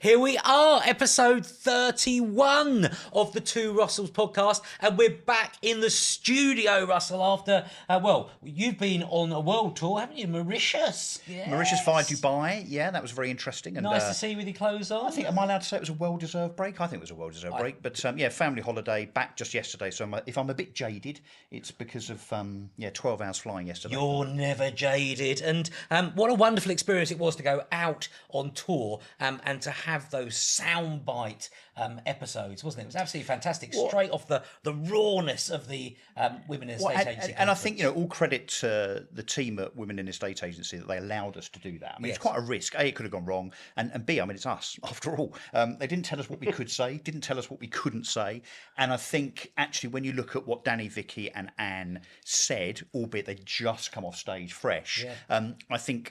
Here we are, episode 31 of the Two Russells podcast, and we're back in the studio, Russell, after, you've been on a world tour, haven't you? Mauritius. Yes. Mauritius via Dubai, yeah, that was very interesting. And, nice to see you with your clothes on. I think, am I allowed to say it was a well-deserved break? I think it was a well-deserved break, but family holiday, back just yesterday, so if I'm a bit jaded, it's because of, 12 hours flying yesterday. You're never jaded, and what a wonderful experience it was to go out on tour and to have those soundbite episodes, wasn't it? It was absolutely fantastic, straight off the rawness of the Women in Estate Agency. And I think, all credit to the team at Women in Estate Agency that they allowed us to do that. I mean, It's quite a risk. A, it could have gone wrong, and B, I mean, it's us, after all. They didn't tell us what we could say, didn't tell us what we couldn't say, and I think, actually, when you look at what Danny, Vicky and Anne said, albeit they just come off stage fresh, I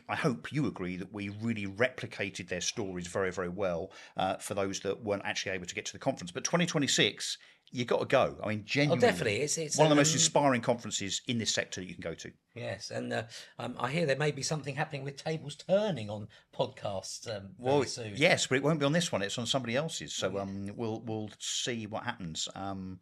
hope you agree that we really replicated their stories very, very well for those that weren't actually able to get to the conference. But 2026, you got to go. I mean, genuinely, definitely, it's one of the most inspiring conferences in this sector that you can go to. Yes, and I hear there may be something happening with tables turning on podcasts very soon. Yes, but it won't be on this one. It's on somebody else's. So we'll see what happens. All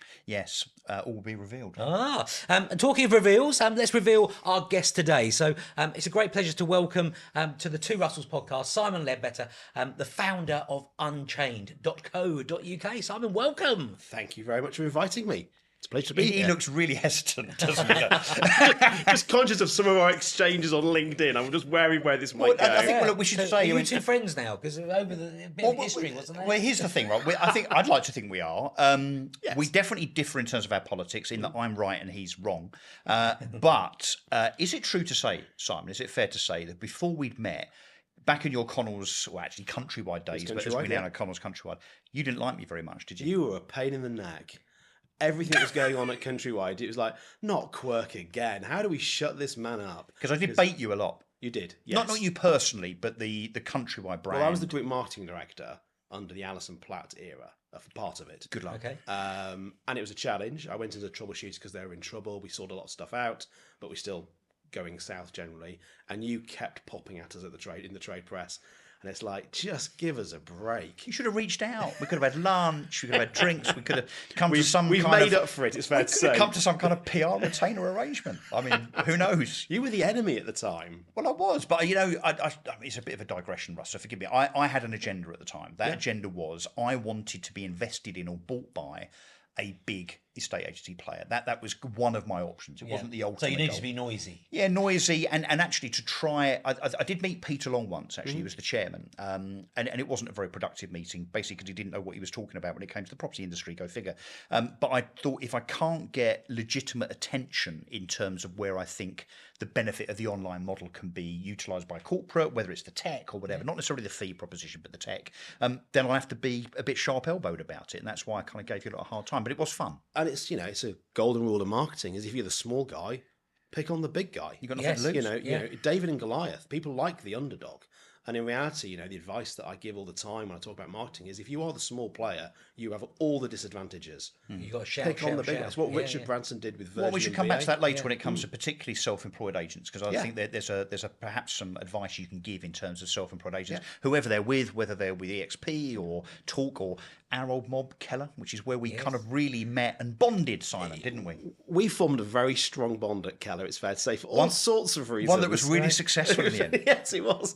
will be revealed. And talking of reveals, let's reveal our guest today. So it's a great pleasure to welcome to the Two Russells podcast, Simon Leadbetter, the founder of Unchained.co.uk. Simon, welcome. Thank you very much for inviting me. It's a pleasure to be here. He looks really hesitant, doesn't he? Just conscious of some of our exchanges on LinkedIn. I'm just wary where this might go. I think we should say... You're two friends now, because over the bit of history, wasn't there? Well, here's the thing, right? I'd like to think we are. Yes. We definitely differ in terms of our politics, in that I'm right and he's wrong. But is it true to say, Simon, is it fair to say that before we'd met, back in your Connell's, Countrywide days, but as we now know Connell's Countrywide, you didn't like me very much, did you? You were a pain in the neck. Everything that was going on at Countrywide, it was like, not Quirk again. How do we shut this man up? Because I did bait you a lot. You did, yes. Not you personally, but the Countrywide brand. Well, I was the group marketing director under the Alison Platt era, for part of it. Good luck. Okay. And it was a challenge. I went into troubleshooting because they were in trouble. We sorted a lot of stuff out, but we're still going south generally. And you kept popping at us in the trade press. And it's like, just give us a break. You should have reached out. We could have had lunch. We could have had drinks. We could have come to some We've kind made up for it, it's fair to say. Come to some kind of PR retainer arrangement. I mean, who knows? You were the enemy at the time. Well, I was. But, I mean, it's a bit of a digression, Russ, so forgive me. I had an agenda at the time. That agenda was I wanted to be invested in or bought by a big estate agency player. That was one of my options. It wasn't the ultimate So you needed goal. to be noisy. Yeah, noisy, and actually to try... I did meet Peter Long once, actually. He was the chairman, and it wasn't a very productive meeting, basically because he didn't know what he was talking about when it came to the property industry, go figure. But I thought if I can't get legitimate attention in terms of where I think the benefit of the online model can be utilised by corporate, whether it's the tech or whatever, not necessarily the fee proposition, but the tech, then I have to be a bit sharp-elbowed about it, and that's why I kind of gave you a hard time. But it was fun. And it's a golden rule of marketing is if you're the small guy, pick on the big guy. You've got nothing to lose. You know, David and Goliath, people like the underdog. And in reality, the advice that I give all the time when I talk about marketing is if you are the small player, you have all the disadvantages. You've got to shout, Pick on the big shout. guy. That's what Richard Branson did with Virgin. Well, we should come back to that later when it comes Mm. to particularly self-employed agents, because I think that there's perhaps some advice you can give in terms of self-employed agents, whoever they're with, whether they're with EXP or Talk or our old mob, Keller, which is where we kind of really met and bonded, Simon, didn't we? We formed a very strong bond at Keller, it's fair to say, for all sorts of reasons. One that was really successful in the end. Yes, it was.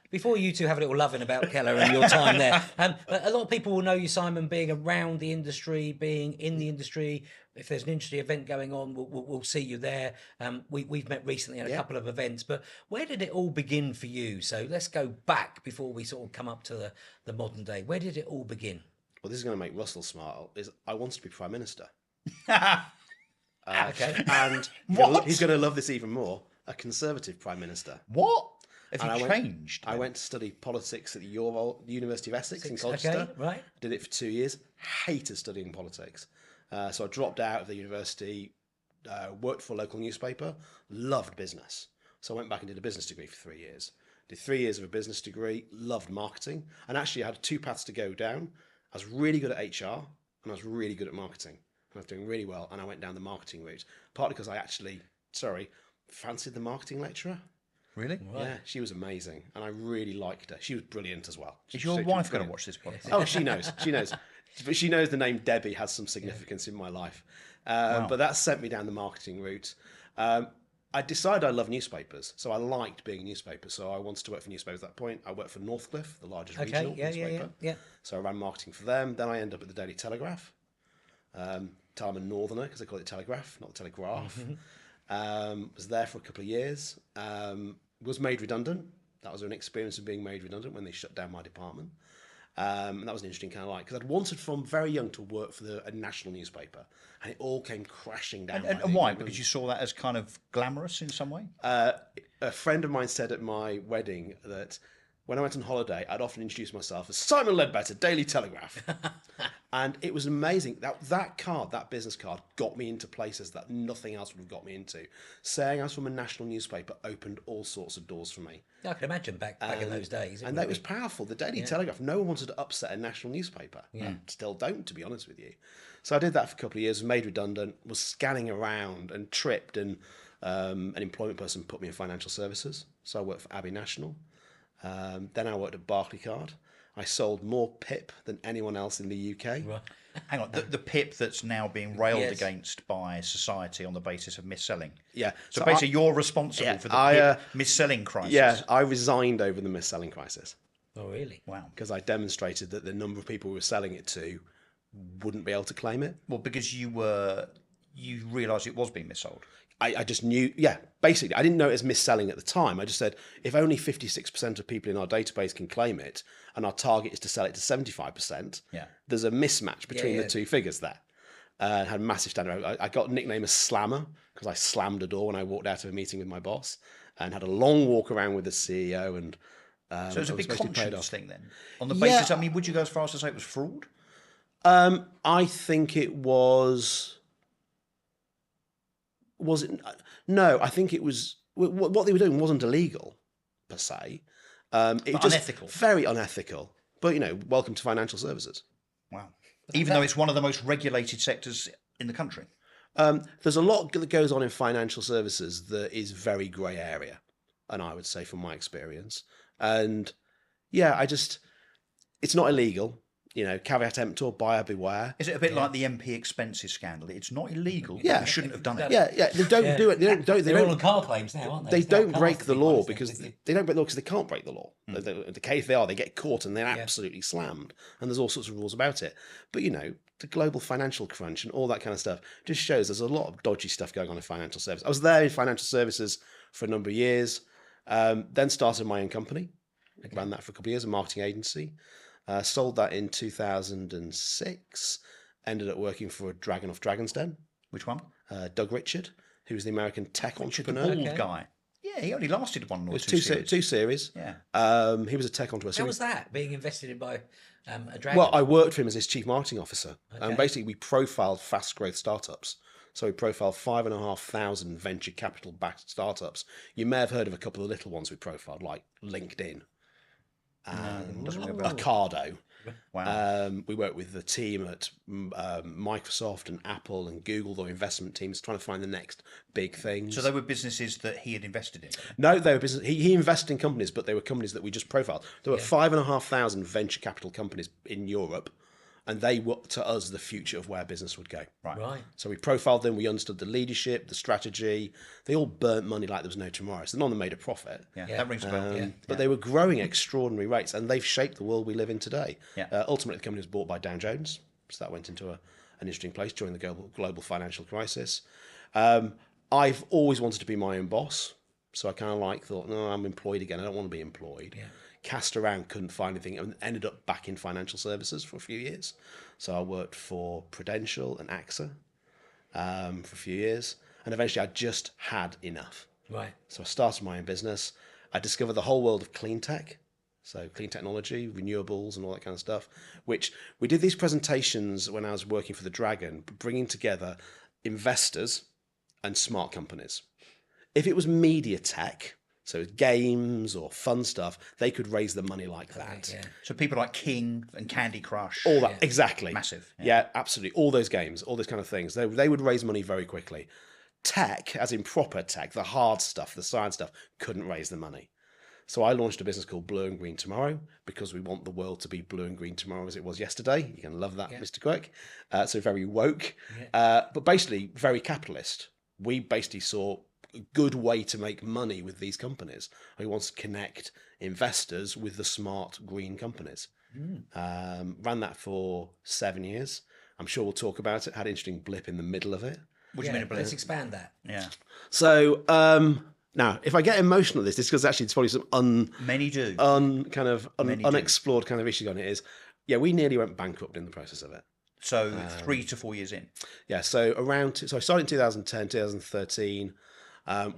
Before you two have a little loving about Keller and your time there, a lot of people will know you, Simon, being around the industry, being in the industry. If there's an industry event going on, we'll see you there. We've met recently at a couple of events, but where did it all begin for you? So let's go back before we sort of come up to the modern day. Where did it all begin? Well, this is going to make Russell smile. I wanted to be Prime Minister. Okay. And he's going to love this even more. A Conservative Prime Minister. What? Have you changed? I went to study politics at the University of Essex in Colchester. Okay, right. Did it for 2 years. Hated studying politics. So I dropped out of the university, worked for a local newspaper, loved business. So I went back and did a business degree for 3 years. Did 3 years of a business degree, loved marketing. And actually I had two paths to go down. I was really good at HR and I was really good at marketing. And I was doing really well. And I went down the marketing route, partly because I actually, fancied the marketing lecturer. Really? Yeah, she was amazing, and I really liked her. She was brilliant as well. Is your wife going to watch this podcast? Oh, she knows. She knows. But she knows the name Debbie has some significance in my life. But that sent me down the marketing route. I decided I love newspapers, so I liked being a newspaper. So I wanted to work for newspapers at that point. I worked for Northcliffe, the largest regional newspaper. Yeah. So I ran marketing for them. Then I ended up at the Daily Telegraph. I'm a Northerner because they call it Telegraph, not Telegraph. Was there for a couple of years. Was made redundant. That was an experience of being made redundant when they shut down my department. And that was an interesting kind of life because I'd wanted from very young to work for a national newspaper, and it all came crashing down. And why? Because you saw that as kind of glamorous in some way? A friend of mine said at my wedding that when I went on holiday, I'd often introduce myself as Simon Leadbetter, Daily Telegraph. And it was amazing. That business card got me into places that nothing else would have got me into. Saying I was from a national newspaper opened all sorts of doors for me. I can imagine back in those days. And that was powerful. The Daily Telegraph, no one wanted to upset a national newspaper. Yeah. Still don't, to be honest with you. So I did that for a couple of years, was made redundant, was scanning around and tripped, and an employment person put me in financial services. So I worked for Abbey National. Then I worked at Barclaycard. I sold more PIP than anyone else in the UK. Right. Hang on, the PIP that's now being railed against by society on the basis of mis-selling. Yeah. So basically, you're responsible for the PIP mis-selling crisis. Yeah, I resigned over the mis-selling crisis. Oh, really? Wow. Because I demonstrated that the number of people we were selling it to wouldn't be able to claim it. Well, because you realised it was being missold. I just knew, basically, I didn't know it was mis-selling at the time. I just said, if only 56% of people in our database can claim it, and our target is to sell it to 75%, there's a mismatch between the two figures there. Had a massive standard. I got nicknamed as Slammer because I slammed a door when I walked out of a meeting with my boss, and had a long walk around with the CEO. And so it's a big conscience thing then? On the basis, I mean, would you go as far as to say it was fraud? I think it was... Was it? No, I think it was what they were doing wasn't illegal per se. It was just unethical, very unethical. But welcome to financial services. Wow! Even though it's one of the most regulated sectors in the country, there's a lot that goes on in financial services that is very grey area, and I would say from my experience, and it's not illegal. Caveat emptor, buyer beware. Is it a bit like the MP expenses scandal? It's not illegal. Yeah, you shouldn't have done it. Yeah. They don't do it. They're all on car claims now, aren't they? They don't break the law because they don't break the law because they can't break the law. The case they are, they get caught and they're absolutely slammed. And there's all sorts of rules about it. But the global financial crunch and all that kind of stuff just shows there's a lot of dodgy stuff going on in financial services. I was there in financial services for a number of years. Then started my own company. I ran that for a couple of years, a marketing agency. Sold that in 2006. Ended up working for a dragon off Dragon's Den. Which one? Doug Richard, who was the American tech entrepreneur. The bald guy. Yeah, he only lasted one or two series. Two series. Yeah. He was a tech entrepreneur. How was that, being invested in by a dragon? Well, I worked for him as his chief marketing officer. And basically, we profiled fast growth startups. So we profiled 5,500 venture capital backed startups. You may have heard of a couple of little ones we profiled, like LinkedIn. Ocado. Wow. We worked with the team at Microsoft and Apple and Google, the investment teams, trying to find the next big things. So they were businesses that he had invested in? No, they were business. He invested in companies, but they were companies that we just profiled. There were 5,500 venture capital companies in Europe, and they were, to us, the future of where business would go. Right. So we profiled them, we understood the leadership, the strategy. They all burnt money like there was no tomorrow. So none of them made a profit. Yeah. That rings a bell. But they were growing at extraordinary rates, and they've shaped the world we live in today. Yeah. Ultimately, the company was bought by Dow Jones. So that went into an interesting place during the global financial crisis. I've always wanted to be my own boss. So I kind of thought, no, I'm employed again. I don't want to be employed. Yeah. Cast around, couldn't find anything, and ended up back in financial services for a few years. So I worked for Prudential and AXA for a few years, and eventually I just had enough. Right. So I started my own business. I discovered the whole world of clean tech, so clean technology, renewables, and all that kind of stuff, which we did these presentations when I was working for the Dragon, bringing together investors and smart companies. If it was media tech, so games or fun stuff, they could raise the money like that. Yeah. So people like King and Candy Crush. All that, exactly. Massive. Yeah, absolutely. All those games, all those kind of things. They would raise money very quickly. tech, as in proper tech, the hard stuff, the science stuff, couldn't raise the money. So I launched a business called Blue and Green Tomorrow because we want the world to be blue and green tomorrow as it was yesterday. You're going to love that, Mr. Quick. So very woke, but basically very capitalist. We basically saw a good way to make money with these companies. We want to connect investors with the smart green companies. Ran that for 7 years. I'm sure we'll talk about it. Had an interesting blip in the middle of it. What do you mean a blip? Let's expand that. Yeah. So now, if I get emotional at this, it's because actually it's probably some many do unexplored kind of issue on it. Is we nearly went bankrupt in the process of it. So 3 to 4 years in. Yeah. So so I started in 2010, 2013.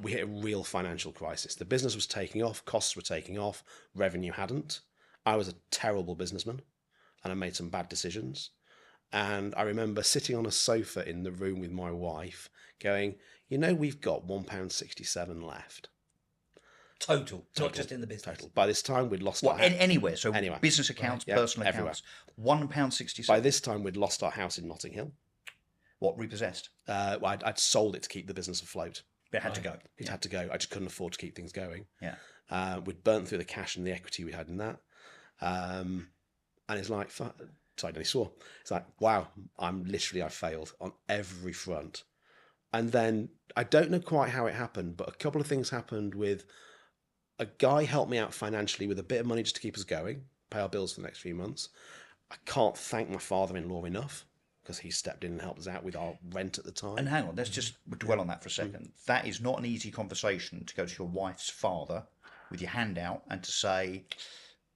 We hit a real financial crisis. The business was taking off, costs were taking off, revenue hadn't. I was a terrible businessman, and I made some bad decisions. And I remember sitting on a sofa in the room with my wife going, we've got £1.67 left. Total, not just in the business. Total. By this time, we'd lost our house. Anywhere. So anywhere. Business accounts, personal accounts. £1.67. By this time, we'd lost our house in Notting Hill. What, repossessed? I'd sold it to keep the business afloat. But it had to go. It had to go. I just couldn't afford to keep things going. Yeah. We'd burnt through the cash and the equity we had in that. And it's like, sorry, I nearly swore. It's like, wow, I failed on every front. And then I don't know quite how it happened, but a couple of things happened with a guy helped me out financially with a bit of money just to keep us going, pay our bills for the next few months. I can't thank my father-in-law enough because he stepped in and helped us out with our rent at the time. And hang on, let's just dwell on that for a second. That is not an easy conversation to go to your wife's father with your hand out and to say,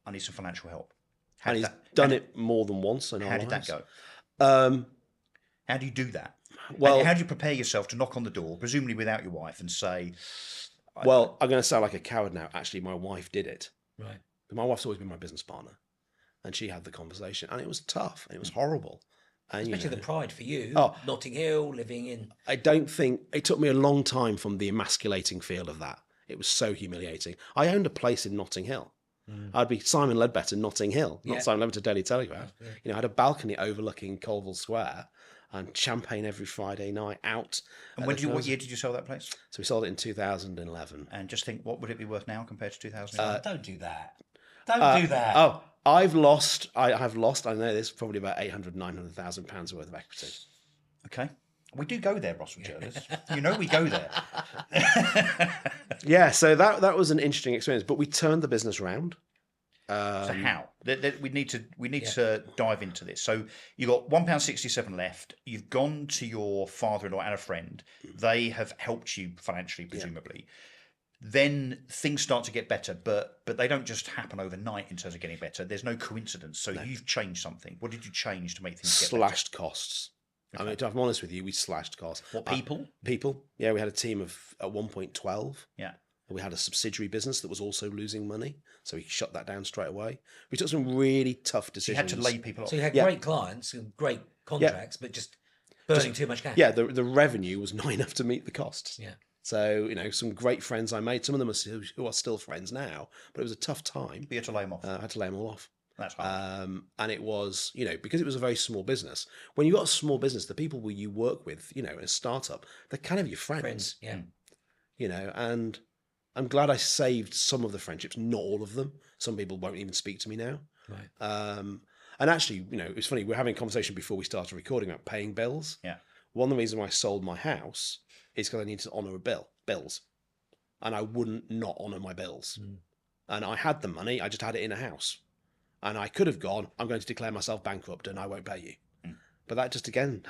I need some financial help. And he's done it more than once in our lives. How did that go? How do you do that? Well, how do you prepare yourself to knock on the door, presumably without your wife, and say... Well, I'm going to sound like a coward now. Actually, my wife did it. Right. My wife's always been my business partner. And she had the conversation. And it was tough. And it was horrible. And, especially the pride for you, Notting Hill, living in... I don't think... It took me a long time from the emasculating feel of that. It was so humiliating. I owned a place in Notting Hill. I'd be Simon Leadbetter, Notting Hill, not Simon Leadbetter, Daily Telegraph. I had a balcony overlooking Colville Square and champagne every Friday night out. And what year did you sell that place? So we sold it in 2011. And just think, what would it be worth now compared to 2011? Don't do that. Don't do that. Oh, I have lost, I know this, probably about £800,000-900,000 worth of equity. Okay. We do go there, Russell Jonas. We go there. Yeah, so that was an interesting experience, but we turned the business around. So how? We need to dive into this. So you got £1.67 left. You've gone to your father-in-law and a friend. They have helped you financially, presumably. Then things start to get better, but they don't just happen overnight in terms of getting better. There's no coincidence. So you've changed something. What did you change to make things get better? Slashed costs. Okay. I mean, if I'm honest with you, we slashed costs. What, people? People. Yeah, we had a team of at one point 12. Yeah. We had a subsidiary business that was also losing money, so we shut that down straight away. We took some really tough decisions. So you had to lay people off. So you had great clients and great contracts, but just burning too much cash. Yeah, the revenue was not enough to meet the costs. Yeah. So, some great friends I made. Some of them who are still friends now, but it was a tough time. You had to lay them off. I had to lay them all off. That's hard. And it was, because it was a very small business. When you've got a small business, the people you work with, in a startup, they're kind of your friends. Yeah. And I'm glad I saved some of the friendships, not all of them. Some people won't even speak to me now. Right. And actually, it's funny, we were having a conversation before we started recording about paying bills. Yeah. One of the reasons why I sold my house is because I needed to honour bills. And I wouldn't not honour my bills. And I had the money, I just had it in a house. And I could have gone, I'm going to declare myself bankrupt and I won't pay you. But that just, again,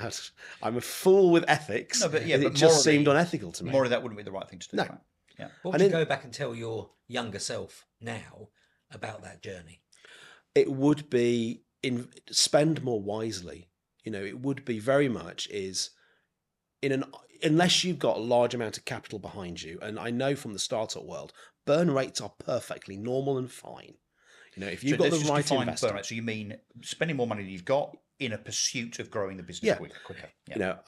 I'm a fool with ethics. No, but it just seemed unethical to me. More of that wouldn't be the right thing to do. No. Right? Yeah. What would you go back and tell your younger self now about that journey? It would be spend more wisely. It would be very much unless you've got a large amount of capital behind you, and I know from the startup world, burn rates are perfectly normal and fine. If you've got the right investor. So you mean spending more money than you've got in a pursuit of growing the business quicker. Yeah.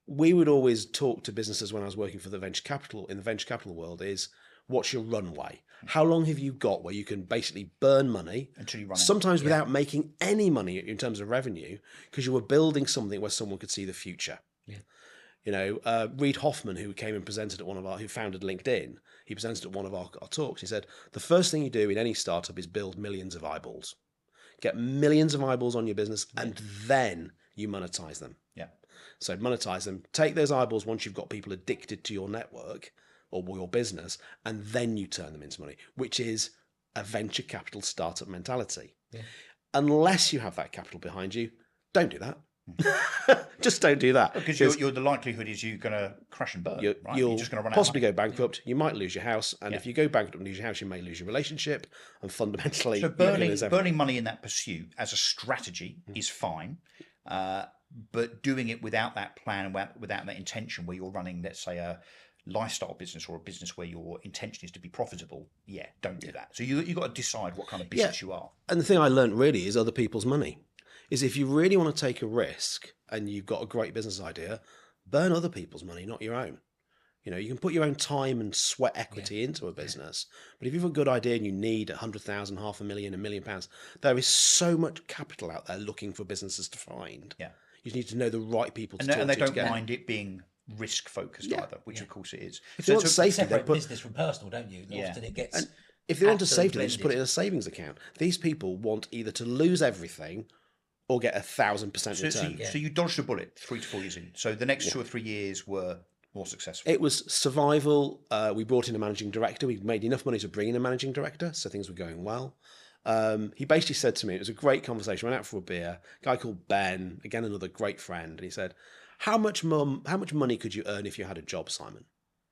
We would always talk to businesses when I was working for the venture capital world is, what's your runway? How long have you got where you can basically burn money until you run out? Sometimes without making any money in terms of revenue, because you were building something where someone could see the future. Yeah. You know, Reid Hoffman, who came and presented at who founded LinkedIn, he presented at one of our talks. He said, the first thing you do in any startup is build millions of eyeballs. Get millions of eyeballs on your business, and then you monetize them. Yeah. So monetize them. Take those eyeballs once you've got people addicted to your network or your business, and then you turn them into money, which is a venture capital startup mentality. Yeah. Unless you have that capital behind you, don't do that. Just don't do that. Because you're the likelihood is you're going to crash and burn. Right? You'll just going to run possibly out of go bankrupt. You might lose your house, and if you go bankrupt and lose your house, you may lose your relationship. And fundamentally, so burning money in that pursuit as a strategy is fine, but doing it without that plan and without that intention, where you're running, let's say, a lifestyle business or a business where your intention is to be profitable, don't do that. So you've got to decide what kind of business you are. And the thing I learned really is other people's money. Is if you really want to take a risk and you've got a great business idea, burn other people's money, not your own. You know, you can put your own time and sweat equity into a business, but if you've a good idea and you need 100,000, £500,000, £1 million, there is so much capital out there looking for businesses to find. Yeah. You need to know the right people to talk to. And they don't mind it being risk focused either, which of course it is. If they want safety, separate business from personal, don't you? Often it gets. And if they want a safety, they just put it in a savings account. These people want either to lose everything or get 1,000% return. So you dodged a bullet 3 to 4 years in. So the next 2 or 3 years were more successful. It was survival. We brought in a managing director. We made enough money to bring in a managing director, so things were going well. He basically said to me, it was a great conversation. We went out for a beer. A guy called Ben, again another great friend, and he said, "How much money could you earn if you had a job, Simon?"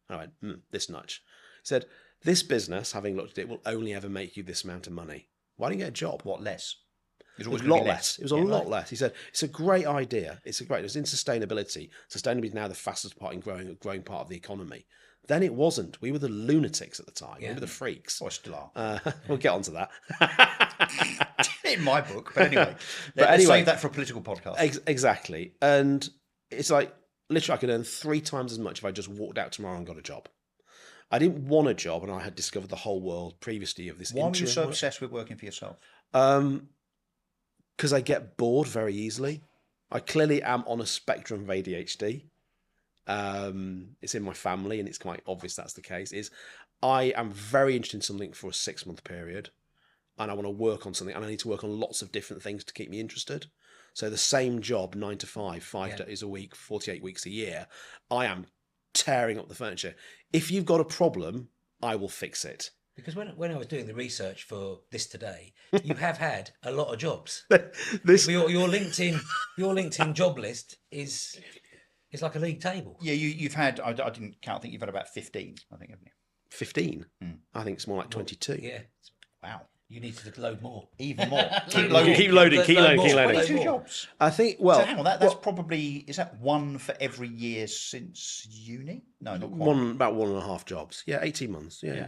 And I went, this much. He said, "This business, having looked at it, will only ever make you this amount of money. Why don't you get a job?" What, less? It was a lot less. It was a lot less. He said, "It's a great idea. It's in sustainability. Sustainability is now the fastest part in growing part of the economy. Then it wasn't. We were the lunatics at the time. We were the freaks. I still are. We'll get onto that. In my book. But anyway. Let's save that for a political podcast. Exactly. And it's like, literally, I could earn 3 times as much if I just walked out tomorrow and got a job. I didn't want a job, and I had discovered the whole world previously of this. Why were you so obsessed with working for yourself? Because I get bored very easily. I clearly am on a spectrum of ADHD. It's in my family, and it's quite obvious that's the case. I am very interested in something for a 6-month period, and I want to work on something, and I need to work on lots of different things to keep me interested. So the same job, 9 to 5, 5 days a week, 48 weeks a year, I am tearing up the furniture. If you've got a problem, I will fix it. Because when I was doing the research for this today, you have had a lot of jobs. Your LinkedIn job list is like a league table. Yeah, you've had. I didn't count. I think you've had about 15. I think, haven't you? 15. I think it's more like 22. Yeah. Wow. You need to load more. Even more. Keep loading. 22 jobs. I think. Well, so hang on. That's probably, is that one for every year since uni? No, not quite. About 1.5 jobs. Yeah, 18 months. Yeah.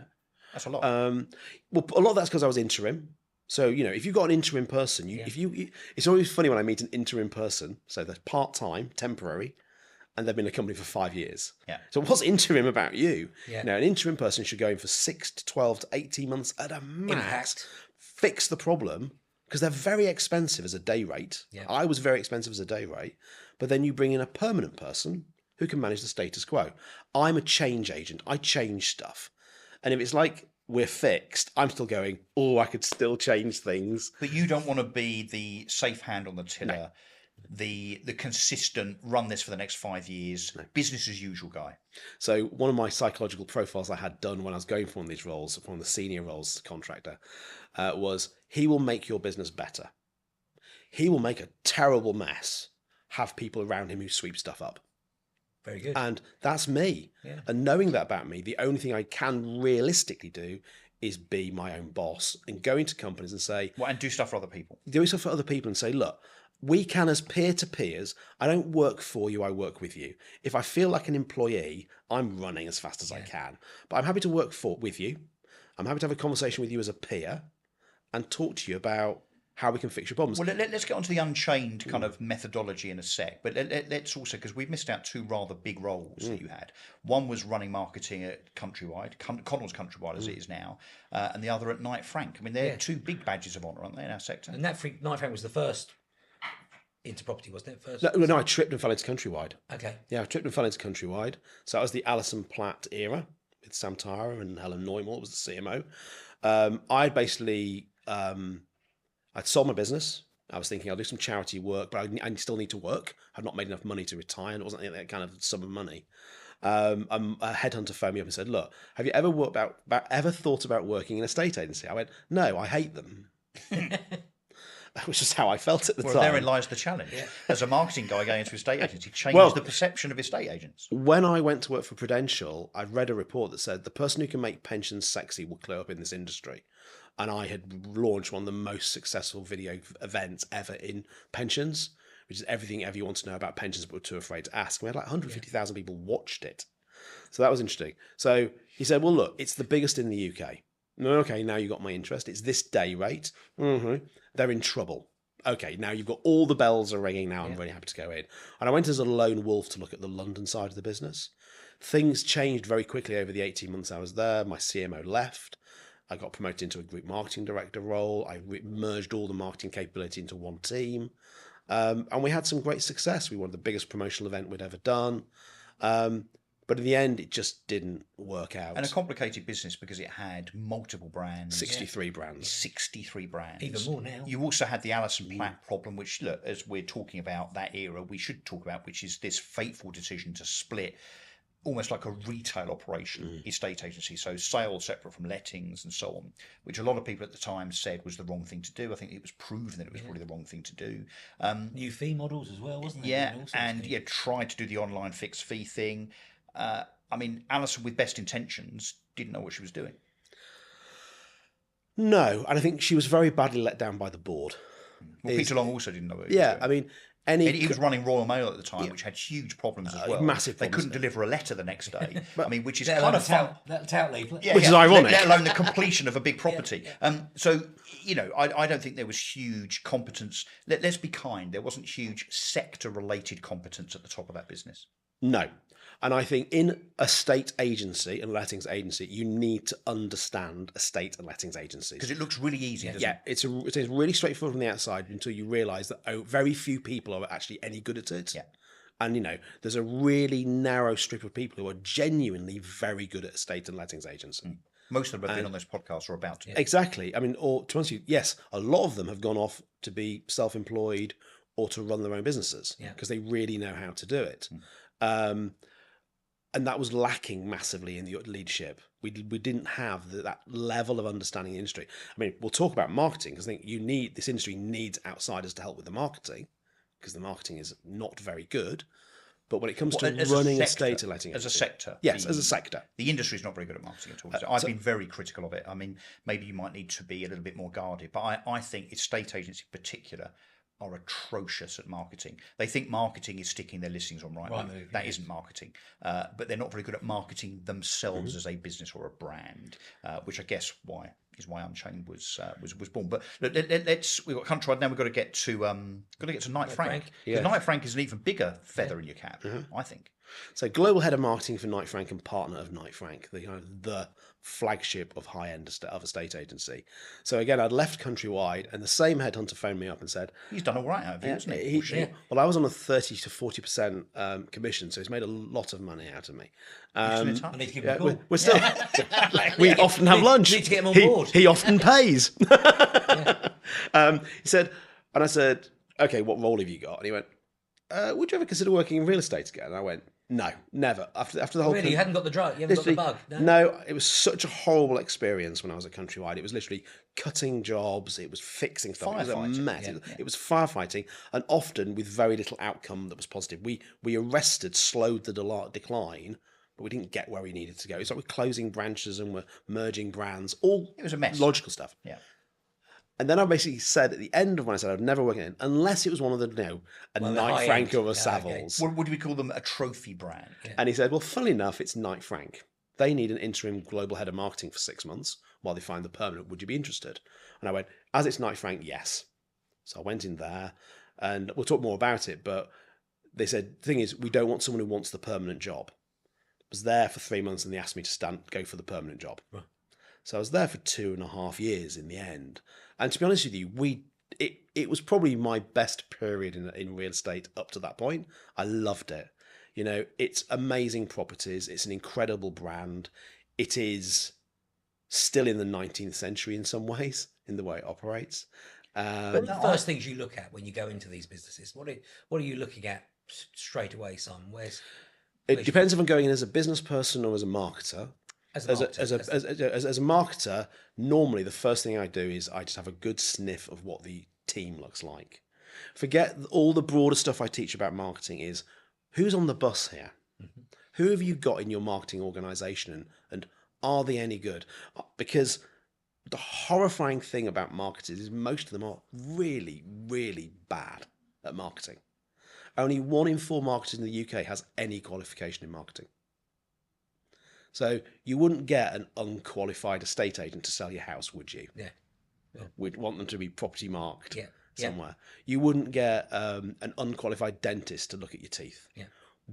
That's a lot. Well, a lot of that's because I was interim. So, you know, if you've got an interim person, it's always funny when I meet an interim person. So they're part-time, temporary, and they've been in a company for 5 years. Yeah. So what's interim about you? Yeah. Now, an interim person should go in for 6 to 12 to 18 months at a max, fix the problem, because they're very expensive as a day rate. Yeah. I was very expensive as a day rate. But then you bring in a permanent person who can manage the status quo. I'm a change agent. I change stuff. And if it's like we're fixed, I'm still going, I could still change things. But you don't want to be the safe hand on the tiller, the consistent, run this for the next 5 years, business as usual guy. So one of my psychological profiles I had done when I was going for one of these roles, for one of the senior roles as a contractor, was he will make your business better. He will make a terrible mess, have people around him who sweep stuff up. Very good. And that's me. Yeah. And knowing that about me, the only thing I can realistically do is be my own boss and go into companies and say... Well, and do stuff for other people. Do stuff for other people and say, look, we can, as peer-to-peers, I don't work for you, I work with you. If I feel like an employee, I'm running as fast as I can. But I'm happy to work with you. I'm happy to have a conversation with you as a peer and talk to you about how we can fix your problems. Well, let's get onto the Unchained kind of methodology in a sec. But let's also, because we've missed out 2 rather big roles that you had. One was running marketing at Countrywide, Connell's Countrywide as it is now, and the other at Knight Frank. I mean, they're 2 big badges of honour, aren't they, in our sector? And Knight Frank was the first into property, wasn't it? First. No, I tripped and fell into Countrywide. Okay. Yeah, I tripped and fell into Countrywide. So that was the Alison Platt era with Sam Tyra and Helen Neumel was the CMO. I basically, I'd sold my business. I was thinking I'll do some charity work, but I still need to work. I've not made enough money to retire, and it wasn't that kind of sum of money. A headhunter phoned me up and said, "Look, have you ever ever thought about working in a estate agency?" I went, "No, I hate them." Which is how I felt at the time. Therein lies the challenge. As a marketing guy going into estate agency, change the perception of estate agents. When I went to work for Prudential, I read a report that said the person who can make pensions sexy will clear up in this industry. And I had launched one of the most successful video events ever in pensions, which is everything ever you want to know about pensions but were too afraid to ask. We had like 150,000 people watched it. So that was interesting. So he said, well, look, it's the biggest in the UK. Okay, now you got my interest. It's this day rate. They're in trouble. Okay, now you've got all the bells are ringing now. I'm really happy to go in. And I went as a lone wolf to look at the London side of the business. Things changed very quickly over the 18 months I was there. My CMO left. I got promoted into a group marketing director role. I merged all the marketing capability into one team. And we had some great success. We won the biggest promotional event we'd ever done. But in the end, it just didn't work out. And a complicated business because it had multiple brands. 63 brands. 63 brands. Even more now. You also had the Alison Platt problem, which, look, as we're talking about that era, we should talk about, which is this fateful decision to split almost like a retail operation, estate agency. So sales separate from lettings and so on, which a lot of people at the time said was the wrong thing to do. I think it was proven that it was probably the wrong thing to do. New fee models as well, wasn't it? Yeah, and tried to do the online fixed fee thing. I mean, Alison, with best intentions, didn't know what she was doing. No, and I think she was very badly let down by the board. Well, Peter Long also didn't know what he was doing. I mean, he was running Royal Mail at the time, which had huge problems as well. Massive problems. They couldn't deliver a letter the next day. I mean, which is Let kind alone of fun. that tout leaflet. Which is ironic. Let alone the completion of a big property. So, I don't think there was huge competence. Let's be kind. There wasn't huge sector-related competence at the top of that business. No. And I think in a state agency and lettings agency, you need to understand estate and lettings agencies. Because it looks really easy, doesn't it? It's really straightforward from the outside until you realise that very few people are actually any good at it. Yeah. And, there's a really narrow strip of people who are genuinely very good at estate and lettings agency. Most of them have been on those podcasts or about to. Exactly. I mean, or to be honest with you, yes, a lot of them have gone off to be self-employed or to run their own businesses because they really know how to do it. And that was lacking massively in the leadership. We didn't have that level of understanding the industry. I mean, we'll talk about marketing because I think this industry needs outsiders to help with the marketing because the marketing is not very good. But when it comes to running a estate and letting as a sector, yes, as a sector, the industry is not very good at marketing at all. I've been very critical of it. I mean, maybe you might need to be a little bit more guarded, but I think estate agents in particular are atrocious at marketing. They think marketing is sticking their listings on Rightmove. That isn't marketing. But they're not very good at marketing themselves as a business or a brand, which I guess is why Unchained was born. But we've got Countrywide now. We've got to get to Knight Frank. Yeah. Knight Frank is an even bigger feather in your cap, I think. So, global head of marketing for Knight Frank and partner of Knight Frank, the flagship of high-end of estate agency. So again, I'd left Countrywide, and the same headhunter phoned me up and said, "He's done all right out of it, hasn't he?" Well, I was on a 30 to 40% commission, so he's made a lot of money out of me. I need to give him a call. We're still. We often have lunch. Need to get him on board. He often pays. He said, and I said, "Okay, what role have you got?" And he went, "Would you ever consider working in real estate again?" And I went, "No, never." After the whole you hadn't got the drug, you haven't got the bug. No, it was such a horrible experience when I was at Countrywide. It was literally cutting jobs, it was fixing stuff, it was a mess. It was firefighting, and often with very little outcome that was positive. We arrested, slowed the decline, but we didn't get where we needed to go. It's like we're closing branches and we're merging brands. It was a mess. Logical stuff. Yeah. And then I basically said at the end of when I said I'd never work in, unless it was one of the, a Knight Frank or a Savills. What would we call them? A trophy brand. Yeah. And he said, well, funnily enough, it's Knight Frank. They need an interim global head of marketing for 6 months while they find the permanent. Would you be interested? And I went, as it's Knight Frank, yes. So I went in there, and we'll talk more about it, but they said, the thing is, we don't want someone who wants the permanent job. I was there for 3 months, and they asked me to go for the permanent job. Right. So I was there for 2.5 years in the end. And to be honest with you, we it was probably my best period in real estate up to that point. I loved it. You know, it's amazing properties. It's an incredible brand. It is still in the 19th century in some ways, in the way it operates. What are the first things you look at when you go into these businesses? What are you looking at straight away, Simon? It depends if I'm going in as a business person or as a marketer. As a marketer, normally the first thing I do is I just have a good sniff of what the team looks like. Forget all the broader stuff I teach about marketing is who's on the bus here? Mm-hmm. Who have you got in your marketing organization and are they any good? Because the horrifying thing about marketers is most of them are really, really bad at marketing. Only 1 in 4 marketers in the UK has any qualification in marketing. So you wouldn't get an unqualified estate agent to sell your house, would you? Yeah. We'd want them to be property marked somewhere. Yeah. You wouldn't get an unqualified dentist to look at your teeth. Yeah.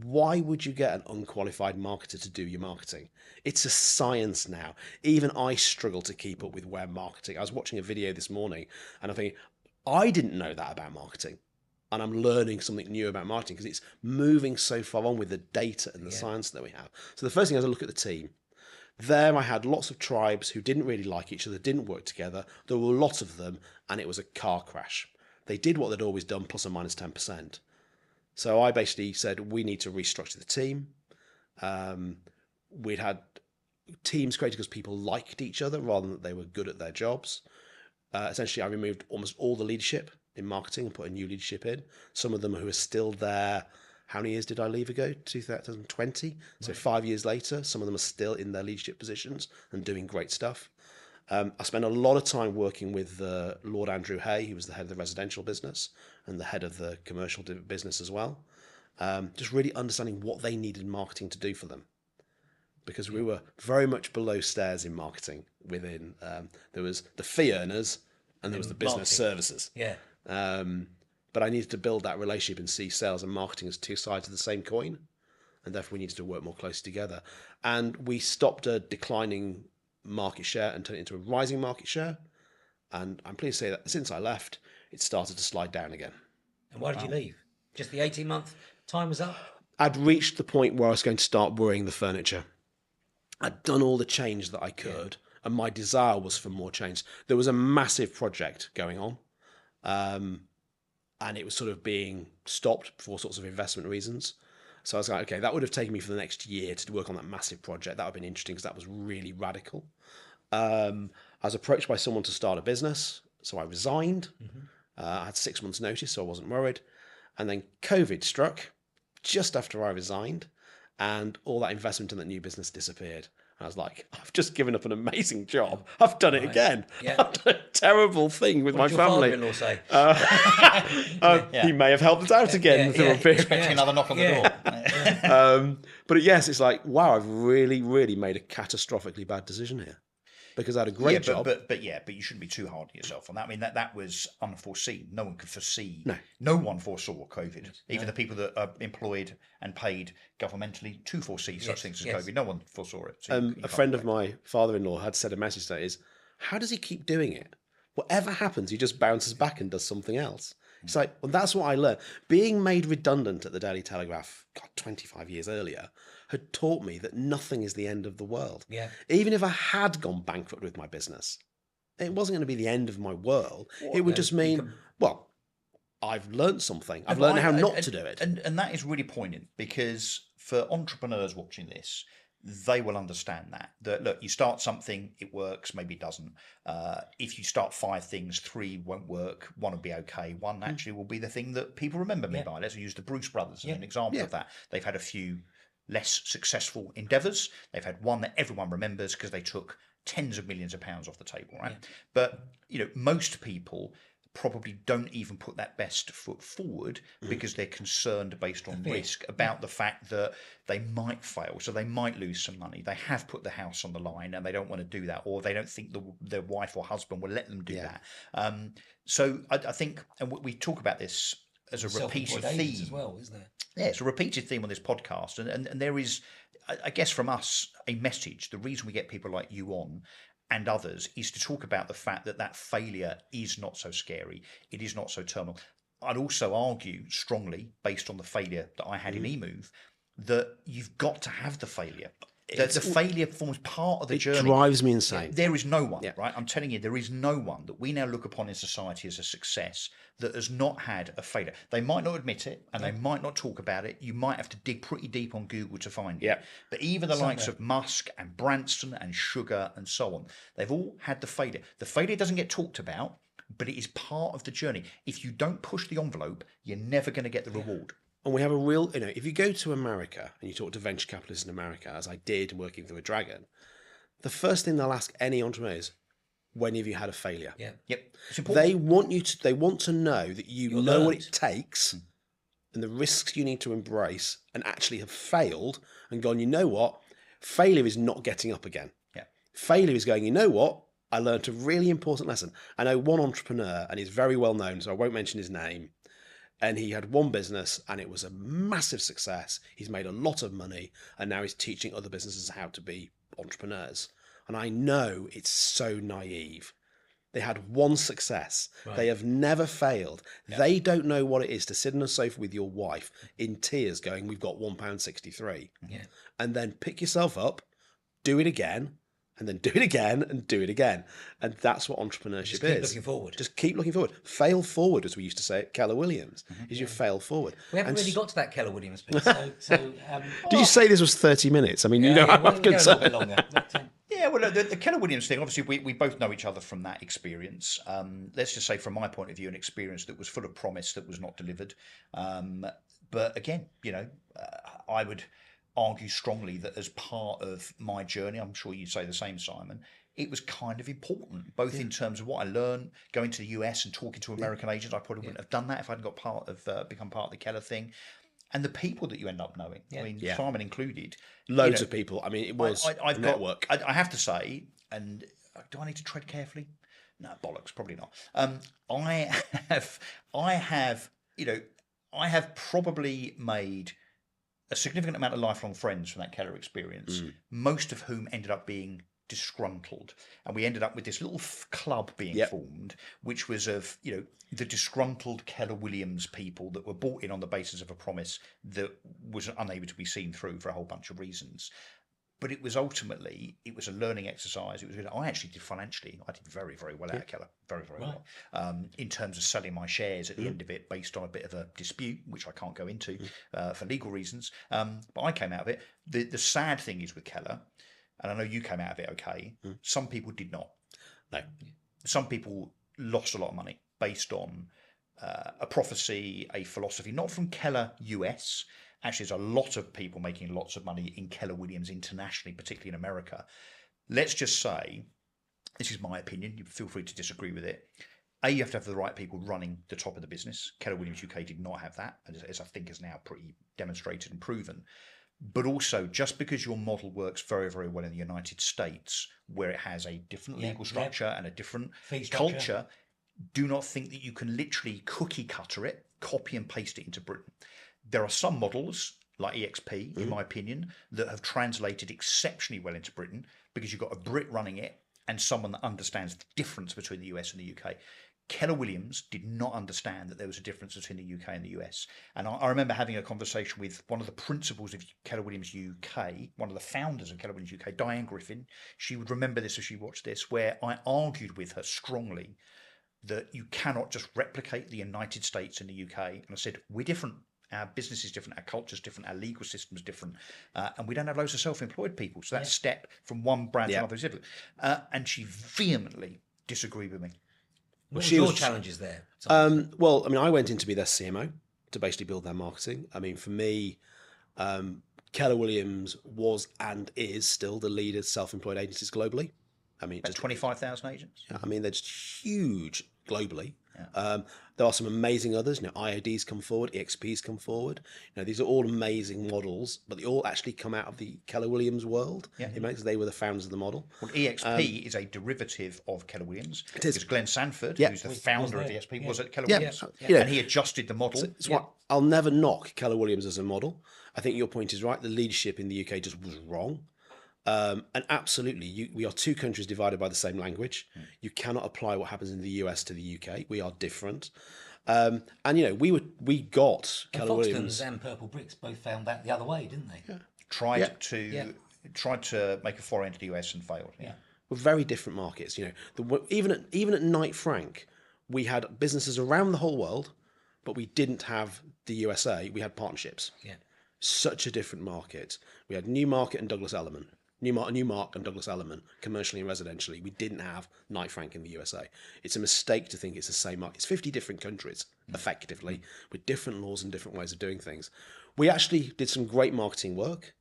Why would you get an unqualified marketer to do your marketing? It's a science now. Even I struggle to keep up with where marketing. I was watching a video this morning and I'm thinking, I didn't know that about marketing. And I'm learning something new about marketing because it's moving so far on with the data and the science that we have. So the first thing is I look at the team. There I had lots of tribes who didn't really like each other, didn't work together. There were lots of them and it was a car crash. They did what they'd always done, plus or minus 10%. So I basically said, we need to restructure the team. We'd had teams created because people liked each other rather than that they were good at their jobs. Essentially, I removed almost all the leadership in marketing and put a new leadership in. Some of them who are still there. How many years did I leave ago? 2020. So 5 years later, some of them are still in their leadership positions and doing great stuff. I spent a lot of time working with Lord Andrew Hay, who was the head of the residential business and the head of the commercial business as well. Just really understanding what they needed marketing to do for them. Because we were very much below stairs in marketing within, there was the fee earners and there was the business services. Yeah. But I needed to build that relationship and see sales and marketing as 2 sides of the same coin. And therefore we needed to work more closely together. And we stopped a declining market share and turned it into a rising market share. And I'm pleased to say that since I left, it started to slide down again. And why did you leave? Just the 18-month time was up? I'd reached the point where I was going to start worrying the furniture. I'd done all the change that I could, and my desire was for more change. There was a massive project going on, and it was sort of being stopped for all sorts of investment reasons. So I was like, okay, that would have taken me for the next year to work on that massive project. That would have been interesting because that was really radical. I was approached by someone to start a business, so I resigned. Mm-hmm. I had 6 months' notice, so I wasn't worried. And then COVID struck just after I resigned, and all that investment in that new business disappeared. And I was like, I've just given up an amazing job. I've done it again. Yeah. I've done a terrible thing with my family. What did your father-in-law say? He may have helped us out again. Expecting another knock on the door. But yes, it's like, wow, I've really, really made a catastrophically bad decision here. Because I had a great job. But you shouldn't be too hard on yourself on that. I mean, that was unforeseen. No one could foresee. No one foresaw COVID. Even the people that are employed and paid governmentally to foresee such things as COVID. No one foresaw it. So a friend of my father-in-law had said a message that is, how does he keep doing it? Whatever happens, he just bounces back and does something else. It's like, well, that's what I learned. Being made redundant at the Daily Telegraph, 25 years earlier, had taught me that nothing is the end of the world. Yeah. Even if I had gone bankrupt with my business, it wasn't going to be the end of my world. It would just mean, well, I've learned something. I've learned how not to do it. And that is really poignant because for entrepreneurs watching this, they will understand that look, you start something, it works, maybe it doesn't. If you start 5 things, 3 won't work, 1 will be okay, 1 actually will be the thing that people remember me by. Let's use the Bruce brothers as an example of that. They've had a few less successful endeavours. They've had one that everyone remembers because they took tens of millions of pounds off the table, right? But most people probably don't even put that best foot forward because they're concerned based on risk about the fact that they might fail, so they might lose some money. They have put the house on the line and they don't want to do that, or they don't think their wife or husband will let them do that. So I think, and we talk about this as a repeated theme as well, isn't it? Yeah, it's a repeated theme on this podcast, and there is, I guess, from us a message. The reason we get people like you on and others is to talk about the fact that that failure is not so scary. It is not so terminal. I'd also argue strongly, based on the failure that I had in eMove, that you've got to have the failure. The failure forms part of the journey. It drives me insane. There is no one, right? I'm telling you, there is no one that we now look upon in society as a success that has not had a failure. They might not admit it, and they might not talk about it. You might have to dig pretty deep on Google to find it. But even the likes of Musk and Branson and Sugar and so on, they've all had the failure. The failure doesn't get talked about, but it is part of the journey. If you don't push the envelope, you're never going to get the reward. And we have a real, if you go to America and you talk to venture capitalists in America, as I did working through a dragon, the first thing they'll ask any entrepreneur is, when have you had a failure? It's important. They want to know that you know what it takes and the risks you need to embrace, and actually have failed and gone, you know what? Failure is not getting up again. Failure is going, you know what? I learned a really important lesson. I know one entrepreneur, and he's very well known, so I won't mention his name. And he had one business and it was a massive success. He's made a lot of money and now he's teaching other businesses how to be entrepreneurs. And I know it's so naive. They had one success. Right. They have never failed. Yep. They don't know what it is to sit on a sofa with your wife in tears going, we've got £1.63. Yeah. And then pick yourself up, do it again, and then do it again and do it again. And that's what entrepreneurship is. Keep looking forward. Just keep looking forward. Fail forward, as we used to say at Keller Williams, is you fail forward. We haven't really got to that Keller Williams bit. Did you say this was 30 minutes? I mean, you know how I'm concerned. A little bit longer. Yeah, well, the Keller Williams thing, obviously, we both know each other from that experience. Let's just say, from my point of view, an experience that was full of promise that was not delivered. But again, I would argue strongly that as part of my journey, I'm sure you'd say the same, Simon, it was kind of important, both in terms of what I learned going to the US and talking to American agents. I probably wouldn't have done that if I hadn't got become part of the Keller thing. And the people that you end up knowing, I mean, Simon included. Loads of people. I mean, it was I've a network. I have to say, and do I need to tread carefully? No, bollocks, probably not. I have probably made a significant amount of lifelong friends from that Keller experience, most of whom ended up being disgruntled. And we ended up with this little club being formed, which was of, the disgruntled Keller Williams people that were bought in on the basis of a promise that was unable to be seen through for a whole bunch of reasons. But it was ultimately, it was a learning exercise. It was good. I actually did financially. I did very, very well out of Keller. Very, very well. In terms of selling my shares at the end of it based on a bit of a dispute, which I can't go into for legal reasons. But I came out of it. The sad thing is with Keller, and I know you came out of it okay, some people did not. No. Some people lost a lot of money based on a prophecy, a philosophy, not from Keller US. Actually, there's a lot of people making lots of money in Keller Williams internationally, particularly in America. Let's just say, this is my opinion, you feel free to disagree with it. You have to have the right people running the top of the business. Keller Williams UK did not have that, as I think is now pretty demonstrated and proven. But also, just because your model works very, very well in the United States, where it has a different legal structure and a different culture, do not think that you can literally cookie cutter it, copy and paste it into Britain. There are some models, like EXP, in my opinion, that have translated exceptionally well into Britain because you've got a Brit running it and someone that understands the difference between the US and the UK. Keller Williams did not understand that there was a difference between the UK and the US. And I remember having a conversation with one of the principals of Keller Williams UK, one of the founders of Keller Williams UK, Diane Griffin. She would remember this if she watched this, where I argued with her strongly that you cannot just replicate the United States and the UK. And I said, we're different. Our business is different, our culture is different, our legal system is different, and we don't have loads of self-employed people. So that step from one brand to another is different. And she vehemently disagreed with me. What were your challenges there? Well, I mean, I went in to be their CMO to basically build their marketing. I mean, for me, Keller Williams was and is still the leader of self-employed agencies globally. I mean, just 25,000 agents. I mean, they're just huge globally. There are some amazing others. IOD's come forward, EXP's come forward. These are all amazing models, but they all actually come out of the Keller Williams world. It makes they were the founders of the model. Well, EXP is a derivative of Keller Williams. It is. Because Glenn Sanford, who's the founder of EXP, was at Keller Williams, and he adjusted the model. I'll never knock Keller Williams as a model. I think your point is right. The leadership in the UK just was wrong. And absolutely, we are two countries divided by the same language. You cannot apply what happens in the US to the UK. We are different. And we got And Keller Foxtons Williams. and Purple Bricks both found that the other way, didn't they? Yeah. Tried to make a foray into the US and failed. Yeah. We're very different markets. Even at Knight Frank, we had businesses around the whole world, but we didn't have the USA. We had partnerships. Yeah. Such a different market. We had Newmarket and Douglas Elliman. Newmark and Douglas Elliman, commercially and residentially. We didn't have Knight Frank in the USA. It's a mistake to think it's the same market. It's 50 different countries, effectively, with different laws and different ways of doing things. We actually did some great marketing work.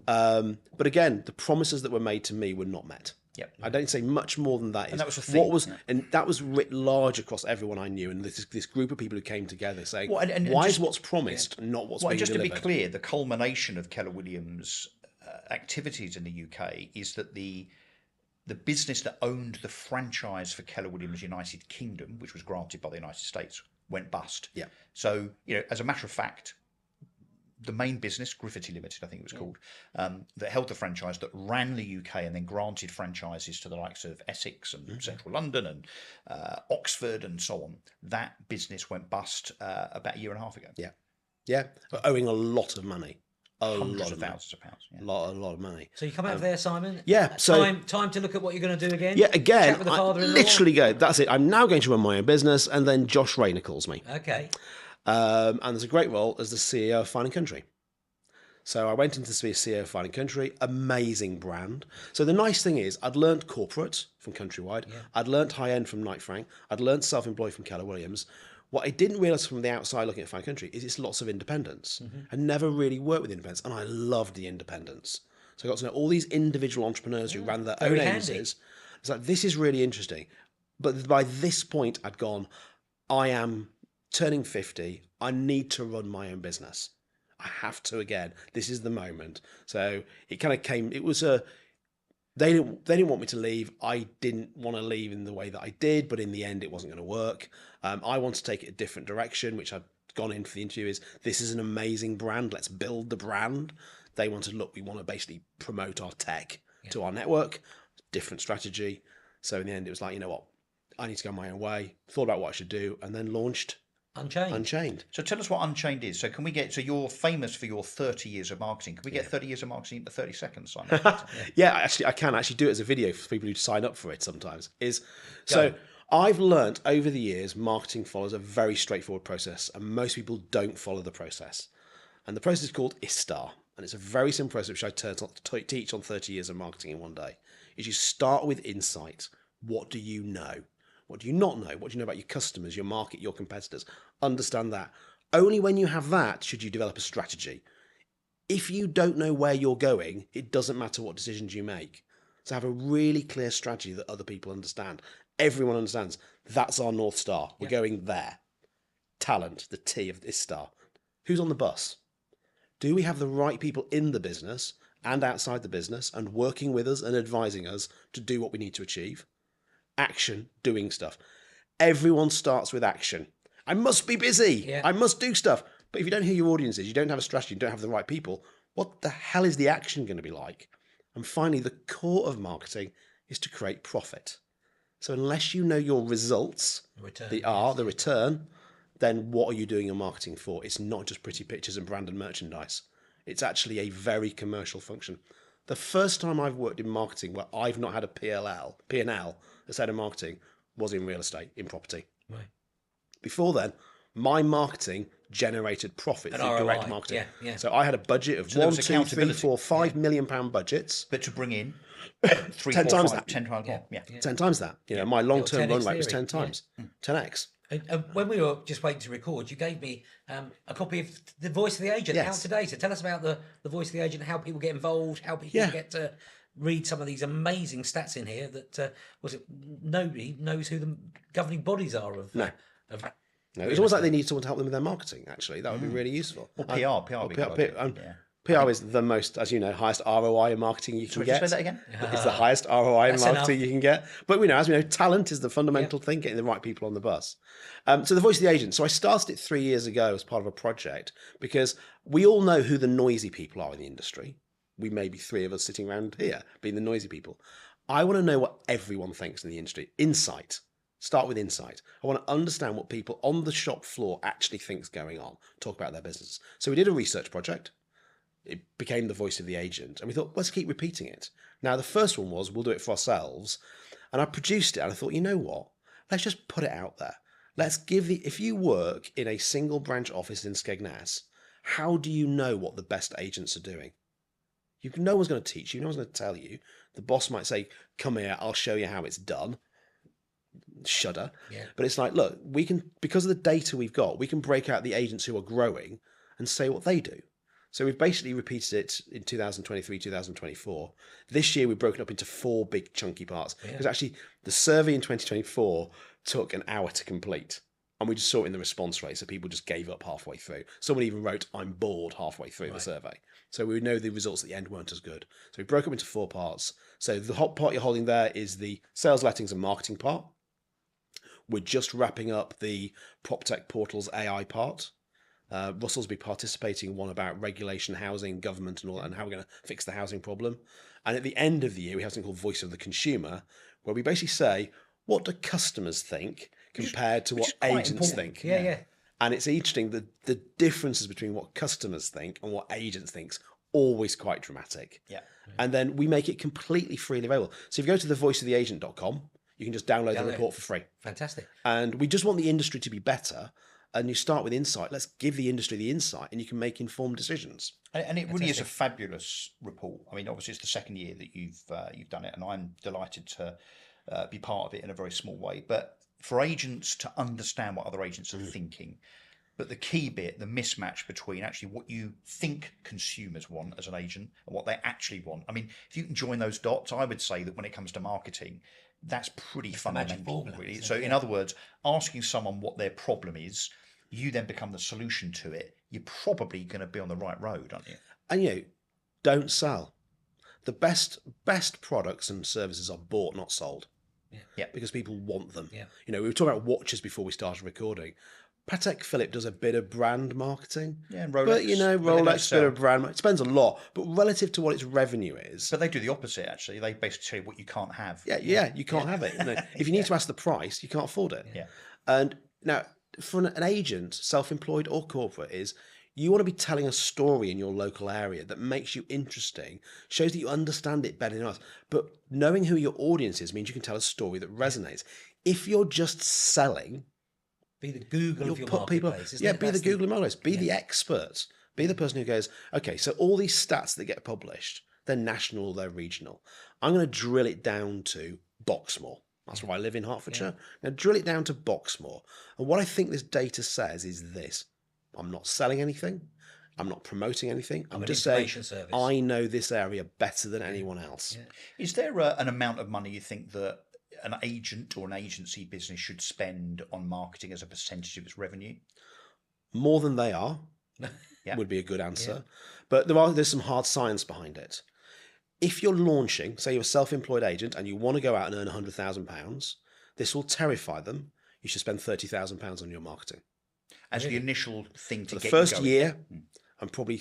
But again, the promises that were made to me were not met. Yep. I don't say much more than that. And that was the thing. And that was writ large across everyone I knew, and this group of people who came together saying, why is what's promised not what's being delivered? Just to be clear, the culmination of Keller Williams' activities in the UK is that the business that owned the franchise for Keller Williams United Kingdom, which was granted by the United States, went bust. Yeah. So, as a matter of fact, the main business, Griffity Limited, I think it was called, that held the franchise, that ran the UK and then granted franchises to the likes of Essex and Central London and Oxford and so on. That business went bust about a year and a half ago. Yeah. Yeah. Owing a lot of money. Hundreds of thousands of pounds. Yeah. A lot of money. So you come out of there, Simon. Yeah. So time to look at what you're going to do again. Yeah. Again, Chat with the I father-in-law. literally go. That's it. I'm now going to run my own business, and then Josh Rayner calls me. Okay. And there's a great role as the CEO of Fine & Country. So I went into the CEO of Fine & Country, amazing brand. So the nice thing is I'd learned corporate from Countrywide. Yeah. I'd learned high-end from Knight Frank. I'd learned self-employed from Keller Williams. What I didn't realise from the outside looking at Fine & Country is it's lots of independence. I never really worked with independents, and I loved the independents. So I got to know all these individual entrepreneurs who ran their own agencies. It's like, this is really interesting. But by this point, I'd gone, I am turning 50. I need to run my own business. I have to again. This is the moment. So it kind of came. It was they didn't want me to leave. I didn't want to leave in the way that I did, but in the end, it wasn't going to work. I want to take it a different direction, which I've gone in for the interview. Is this is an amazing brand? Let's build the brand. They wanted, look, we want to basically promote our tech to our network. Different strategy. So in the end, it was like, you know what? I need to go my own way. Thought about what I should do, and then launched Unchained. So tell us what Unchained is. So can we get, so you're famous for your 30 years of marketing. Can we get 30 years of marketing into 30 seconds, Simon? Yeah, actually, I can actually do it as a video for people who sign up for it sometimes. So I've learnt over the years, marketing follows a very straightforward process, and most people don't follow the process. And the process is called ISTAR. And it's a very simple process which I teach on 30 years of marketing in one day. Is you start with insight. What do you know? What do you not know? What do you know about your customers, your market, your competitors? Understand that. Only when you have that should you develop a strategy. If you don't know where you're going, it doesn't matter what decisions you make. So have a really clear strategy that other people understand. Everyone understands. That's our North Star. We're going there. Talent, the T of this star. Who's on the bus? Do we have the right people in the business and outside the business and working with us and advising us to do what we need to achieve? Action, doing stuff. Everyone starts with action. I must be busy. Yeah. I must do stuff. But if you don't know who your audience is, you don't have a strategy, you don't have the right people, what the hell is the action going to be like? And finally, the core of marketing is to create profit. So unless you know your results, the return, then what are you doing your marketing for? It's not just pretty pictures and branded merchandise. It's actually a very commercial function. The first time I've worked in marketing where I've not had a P&L, as head of marketing, was in real estate, in property. Right. Before then, my marketing generated profit through direct marketing. Yeah. So I had a budget of £1, £2, £3, £4, £5 million budgets. But to bring in 10 times that. 10 times more. Yeah. 10 times that. You know, my long-term run rate was 10 times. 10x. And when we were just waiting to record, you gave me a copy of The Voice of the Agent out today. So tell us about the Voice of the Agent, how people get involved, how people get to read some of these amazing stats in here that, nobody knows who the governing bodies are of. No, it's almost like they need someone to help them with their marketing, actually. That would be really useful. Or PR is the most, as you know, highest ROI in marketing you can get. Say that again? It's the highest ROI in marketing you can get. But as we know, talent is the fundamental thing, getting the right people on the bus. So The Voice of the Agent. So I started it 3 years ago as part of a project because we all know who the noisy people are in the industry. we may be three of us sitting around here being the noisy people. I want to know what everyone thinks in the industry. Insight. Start with insight. I want to understand what people on the shop floor actually think's going on. Talk about their business. So we did a research project. It became the voice of the agent. And we thought, let's keep repeating it. Now, the first one was, we'll do it for ourselves. And I produced it and I thought, you know what? Let's just put it out there. Let's give if you work in a single branch office in Skegness, how do you know what the best agents are doing? No one's going to teach you. No one's going to tell you. The boss might say, come here, I'll show you how it's done. Shudder. Yeah. But it's like, look, we can, because of the data we've got, we can break out the agents who are growing and say what they do. So we've basically repeated it in 2023, 2024. This year we've broken up into 4 big chunky parts. Because actually the survey in 2024 took an hour to complete. And we just saw it in the response rate. So people just gave up halfway through. Someone even wrote, I'm bored halfway through the survey. So we know the results at the end weren't as good. So we broke up into 4 parts. So the hot part you're holding there is the sales, lettings and marketing part. We're just wrapping up the PropTech Portals AI part. Russell's be participating in one about regulation, housing, government and all that, and how we're going to fix the housing problem. And at the end of the year, we have something called Voice of the Consumer, where we basically say, what do customers think compared to what agents think? Yeah. And it's interesting, the differences between what customers think and what agents think is always quite dramatic. Yeah. And then we make it completely freely available. So if you go to thevoiceoftheagent.com, you can just download the report for free. Fantastic. And we just want the industry to be better. And you start with insight. Let's give the industry the insight and you can make informed decisions. And it really is a fabulous report. I mean, obviously, it's the second year that you've done it, and I'm delighted to be part of it in a very small way. But for agents to understand what other agents are thinking, but the key bit, the mismatch between actually what you think consumers want as an agent and what they actually want. I mean, if you can join those dots, I would say that when it comes to marketing, that's pretty fundamental, really. So, in other words, asking someone what their problem is, you then become the solution to it. You're probably going to be on the right road, aren't you? And don't sell. The best products and services are bought, not sold. Yeah. Because people want them. Yeah. We were talking about watches before we started recording. Patek Philippe does a bit of brand marketing. Yeah, and Rolex. But, Rolex, bit of brand it spends a lot. But relative to what its revenue is. But they do the opposite, actually. They basically tell you what you can't have. Yeah, you can't have it. If you need to ask the price, you can't afford it. Yeah. And now, for an agent, self-employed or corporate, is you want to be telling a story in your local area that makes you interesting, shows that you understand it better than us. But knowing who your audience is means you can tell a story that resonates. If you're just selling, be the Google of your put people, marketplace. be the Google of marketplace. Be the expert. Be the person who goes, okay, so all these stats that get published, they're national, they're regional. I'm going to drill it down to Boxmoor. That's where I live in Hertfordshire. Now drill it down to Boxmoor. And what I think this data says is this. I'm not selling anything. I'm not promoting anything. I'm just saying service. I know this area better than anyone else. Yeah. Is there an amount of money you think that an agent or an agency business should spend on marketing as a percentage of its revenue? More than they are would be a good answer. But there's some hard science behind it. If you're launching, say you're a self-employed agent and you want to go out and earn £100,000, this will terrify them. You should spend £30,000 on your marketing. As the initial thing to For the get first you going. year, and probably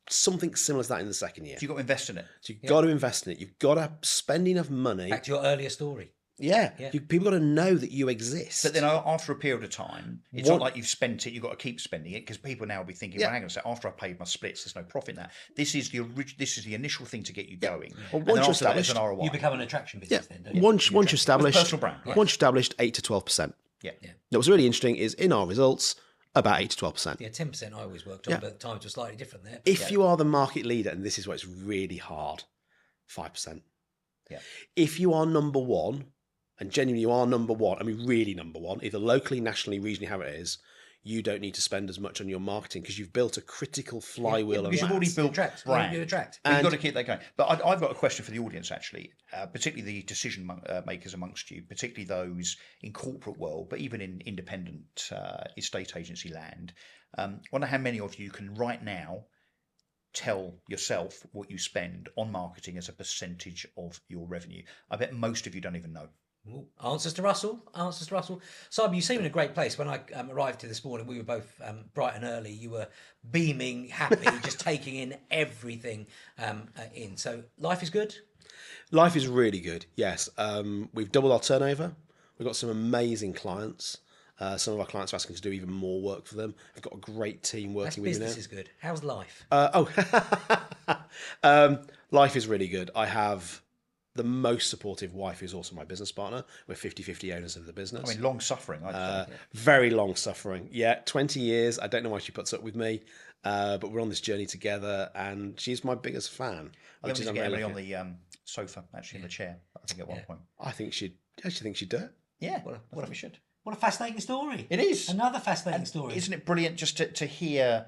something similar to that in the second year. So you've got to invest in it. So you've got to invest in it. You've got to spend enough money. Back to your earlier story. Yeah. People got to know that you exist. But then after a period of time, it's not like you've spent it, you've got to keep spending it, because people now will be thinking, well, hang on a sec, after I've paid my splits, there's no profit in that. This is the initial thing to get you going. Well, And once then you're after that, there's established, an ROI. You become an attraction business then, don't you? Once you're established, personal brand, right? once you're established, 8 to 12%. Yeah. Now, what's really interesting is in our results, about 8 to 12%. Yeah, 10% I always worked on, but times were slightly different there. If you are the market leader, and this is where it's really hard, 5%. Yeah. If you are number one, and genuinely you are number one, I mean really number one, either locally, nationally, regionally, how it is, you don't need to spend as much on your marketing because you've built a critical flywheel of because you've already ads. built brand. You attract. But you've got to keep that going. But I've got a question for the audience, actually, particularly the decision makers amongst you, particularly those in corporate world, but even in independent estate agency land. I wonder how many of you can right now tell yourself what you spend on marketing as a percentage of your revenue. I bet most of you don't even know. Ooh, answers to Russell. Answers to Russell. Simon, you seem in a great place. When I arrived here this morning, we were both bright and early. You were beaming, happy, just taking in everything in. So life is good. Life is really good. Yes, we've doubled our turnover. We've got some amazing clients. Some of our clients are asking us to do even more work for them. We've got a great team working with me now. Business is good. How's life? Life is really good. I have the most supportive wife who's also my business partner. We're 50-50 owners of the business. I mean, long suffering. I'd say. Very long suffering. Yeah, 20 years. I don't know why she puts up with me, but we're on this journey together, and she's my biggest fan. I think we get Emily on the sofa, actually, in the chair, I think, at one point. I think she'd do it. Yeah, what if we should? What a fascinating story. It is. Another fascinating story. Isn't it brilliant just to hear,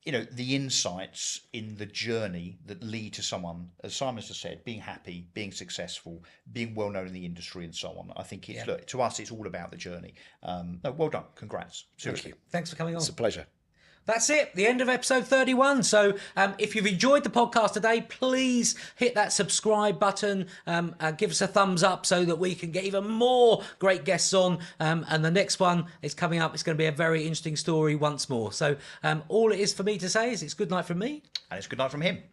the insights in the journey that lead to someone, as Simon's just said, being happy, being successful, being well known in the industry and so on. I think it's, look, to us, it's all about the journey. No, well done. Congrats. Seriously. Thanks for coming on. It's a pleasure. That's it, the end of episode 31. So if you've enjoyed the podcast today, please hit that subscribe button, give us a thumbs up so that we can get even more great guests on. And the next one is coming up. It's going to be a very interesting story once more. So all it is for me to say is it's good night from me. And it's good night from him.